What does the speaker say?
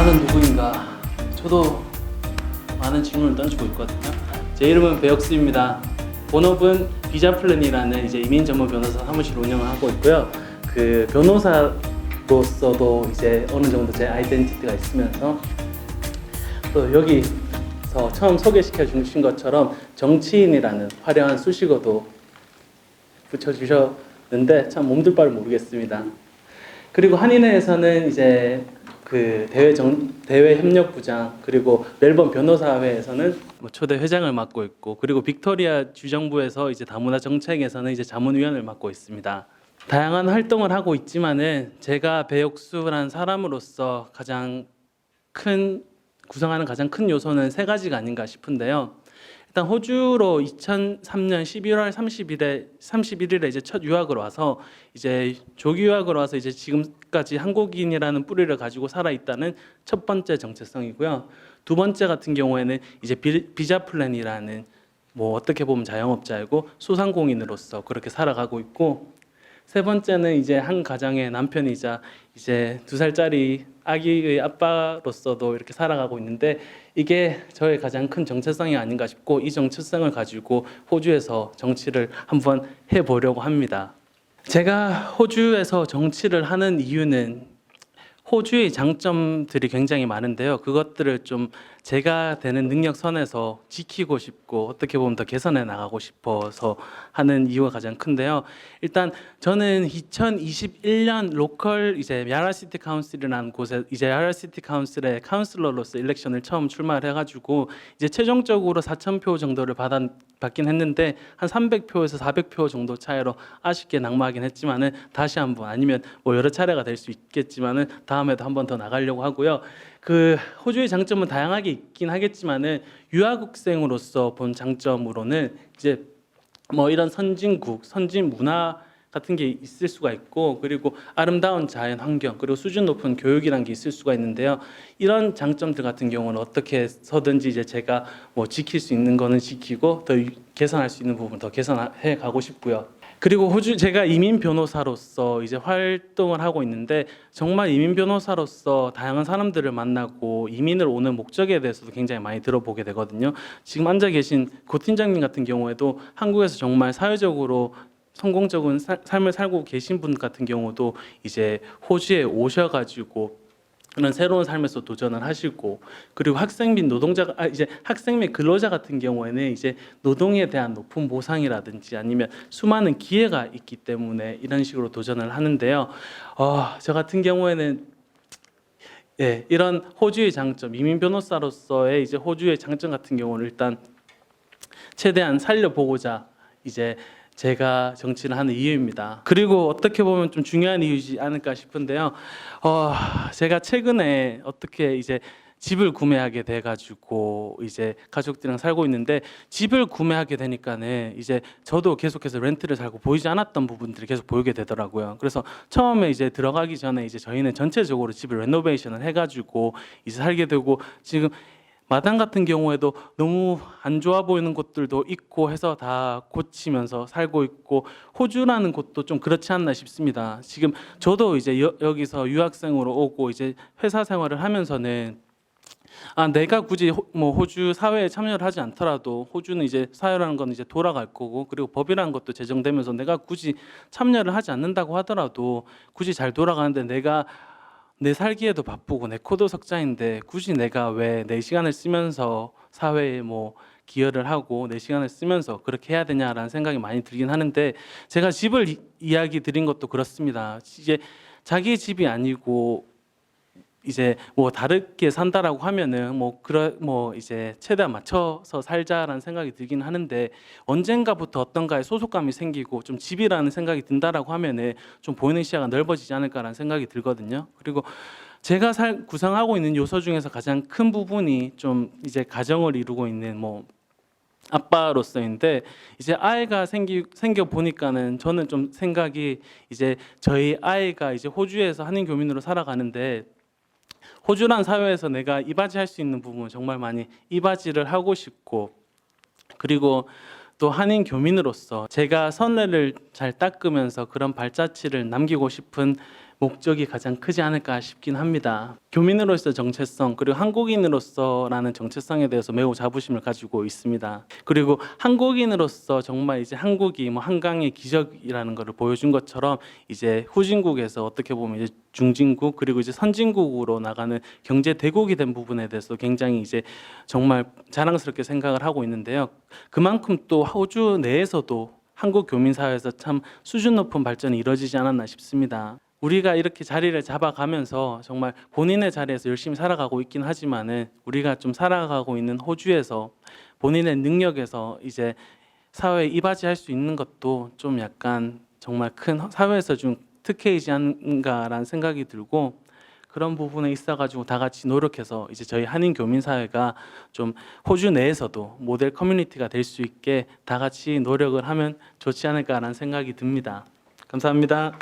나는 누구인가? 저도 많은 질문을 던지고 있거든요. 제 이름은 배혁수입니다. 본업은 비자플랜이라는 이제 이민 전문 변호사 사무실 운영을 하고 있고요. 그 변호사로서도 이제 어느 정도 제 아이덴티티가 있으면서 또 여기서 처음 소개시켜 주신 것처럼 정치인이라는 화려한 수식어도 붙여주셨는데 참 몸둘 바를 모르겠습니다. 그리고 한인회에서는 이제 그 대외 협력부장, 그리고 멜번 변호사회에서는 뭐 초대 회장을 맡고 있고, 그리고 빅토리아 주정부에서 이제 다문화 정책에서는 이제 자문위원을 맡고 있습니다. 다양한 활동을 하고 있지만은 제가 배혁수라는 사람으로서 구성하는 가장 큰 요소는 세 가지가 아닌가 싶은데요. 일단 호주로 2003년 12월 31일에 이제 첫 유학을 와서 이제 조기 유학을 와서 이제 지금까지 한국인이라는 뿌리를 가지고 살아 있다는 첫 번째 정체성이고요. 두 번째 같은 경우에는 이제 비자 플랜이라는 뭐 어떻게 보면 자영업자이고 소상공인으로서 그렇게 살아가고 있고, 세 번째는 이제 한 가정의 남편이자 이제 2살짜리 아기의 아빠로서도 이렇게 살아가고 있는데, 이게 저의 가장 큰 정체성이 아닌가 싶고, 이 정체성을 가지고 호주에서 정치를 한번 해보려고 합니다. 제가 호주에서 정치를 하는 이유는 호주의 장점들이 굉장히 많은데요. 그것들을 좀 제가 되는 능력 선에서 지키고 싶고 어떻게 보면 더 개선해 나가고 싶어서 하는 이유가 가장 큰데요. 일단 저는 2021년 로컬 이제 야라시티 카운슬이라는 곳에 이제 야라시티 카운슬의 카운슬러로서 일렉션을 처음 출마를 해가지고 이제 최종적으로 4,000표 정도를 받긴 했는데 한 300표에서 400표 정도 차이로 아쉽게 낙마하긴 했지만은 다시 한번, 아니면 뭐 여러 차례가 될 수 있겠지만은 다음에도 한 번 더 나가려고 하고요. 그 호주의 장점은 다양하게 있긴 하겠지만은 유학생으로서 본 장점으로는 이제 뭐 이런 선진국, 선진 문화 같은 게 있을 수가 있고, 그리고 아름다운 자연 환경, 그리고 수준 높은 교육이라는 게 있을 수가 있는데요. 이런 장점들 같은 경우는 어떻게 해서든지 이제 제가 뭐 지킬 수 있는 거는 지키고 더 개선할 수 있는 부분 더 개선해 가고 싶고요. 그리고 제가 이민 변호사로서 이제 활동을 하고 있는데, 정말 이민 변호사로서 다양한 사람들을 만나고 이민을 오는 목적에 대해서도 굉장히 많이 들어보게 되거든요. 지금 앉아 계신 고 팀장님 같은 경우에도 한국에서 정말 사회적으로 성공적인 삶을 살고 계신 분 같은 경우도 이제 호주에 오셔가지고 그런 새로운 삶에서 도전을 하시고, 그리고 학생 및 이제 학생 및 근로자 같은 경우에는 이제 노동에 대한 높은 보상이라든지 아니면 수많은 기회가 있기 때문에 이런 식으로 도전을 하는데요. 저 같은 경우에는 이런 호주의 장점, 이민 변호사로서의 이제 호주의 장점 같은 경우는 일단 최대한 살려보고자 이제 제가 정치를 하는 이유입니다. 그리고 어떻게 보면 좀 중요한 이유지 않을까 싶은데요. 제가 최근에 어떻게 이제 집을 구매하게 돼가지고 이제 가족들이랑 살고 있는데, 집을 구매하게 되니까는 이제 저도 계속해서 렌트를 살고 보이지 않았던 부분들이 계속 보이게 되더라고요. 그래서 처음에 이제 들어가기 전에 이제 저희는 전체적으로 집을 레노베이션을 해가지고 이제 살게 되고, 지금 마당 같은 경우에도 너무 안 좋아 보이는 곳들도 있고 해서 다 고치면서 살고 있고, 호주라는 곳도 좀 그렇지 않나 싶습니다. 지금 저도 이제 여기서 유학생으로 오고 이제 회사 생활을 하면서는 내가 굳이 뭐 호주 사회에 참여를 하지 않더라도, 호주는 이제 사회라는 건 이제 돌아갈 거고, 그리고 법이라는 것도 제정되면서 내가 굳이 참여를 하지 않는다고 하더라도 굳이 잘 돌아가는데, 내가 내 살기에도 바쁘고 내 코도 석자인데 굳이 내가 왜 내 시간을 쓰면서 사회에 뭐 기여를 하고 내 시간을 쓰면서 그렇게 해야 되냐라는 생각이 많이 들긴 하는데, 제가 집을 이야기 드린 것도 그렇습니다. 이제 자기 집이 아니고 이제 뭐 다르게 산다라고 하면은 뭐 이제 최대한 맞춰서 살자라는 생각이 들긴 하는데, 언젠가부터 어떤가에 소속감이 생기고 좀 집이라는 생각이 든다라고 하면은 좀 보이는 시야가 넓어지지 않을까라는 생각이 들거든요. 그리고 제가 구성하고 있는 요소 중에서 가장 큰 부분이 좀 이제 가정을 이루고 있는 뭐 아빠로서인데, 이제 아이가 생겨 보니까는 저는 좀 생각이, 이제 저희 아이가 이제 호주에서 한인 교민으로 살아가는데, 호주란 사회에서 내가 이바지 할 수 있는 부분은 정말 많이 이바지를 하고 싶고, 그리고 또 한인 교민으로서 제가 선례를 잘 닦으면서 그런 발자취를 남기고 싶은 목적이 가장 크지 않을까 싶긴 합니다. 교민으로서 정체성 그리고 한국인으로서라는 정체성에 대해서 매우 자부심을 가지고 있습니다. 그리고 한국인으로서 정말 이제 한국이 뭐 한강의 기적이라는 것을 보여준 것처럼 이제 후진국에서 어떻게 보면 이제 중진국 그리고 이제 선진국으로 나가는 경제 대국이 된 부분에 대해서 굉장히 이제 정말 자랑스럽게 생각을 하고 있는데요. 그만큼 또 호주 내에서도 한국 교민 사회에서 참 수준 높은 발전이 이루어지지 않았나 싶습니다. 우리가 이렇게 자리를 잡아가면서 정말 본인의 자리에서 열심히 살아가고 있긴 하지만은 우리가 좀 살아가고 있는 호주에서 본인의 능력에서 이제 사회에 이바지할 수 있는 것도 좀 약간 정말 큰 사회에서 좀 특혜이지 않은가라는 생각이 들고 그런 부분에 있어가지고 다 같이 노력해서 이제 저희 한인 교민 사회가 좀 호주 내에서도 모델 커뮤니티가 될 수 있게 다 같이 노력을 하면 좋지 않을까라는 생각이 듭니다. 감사합니다.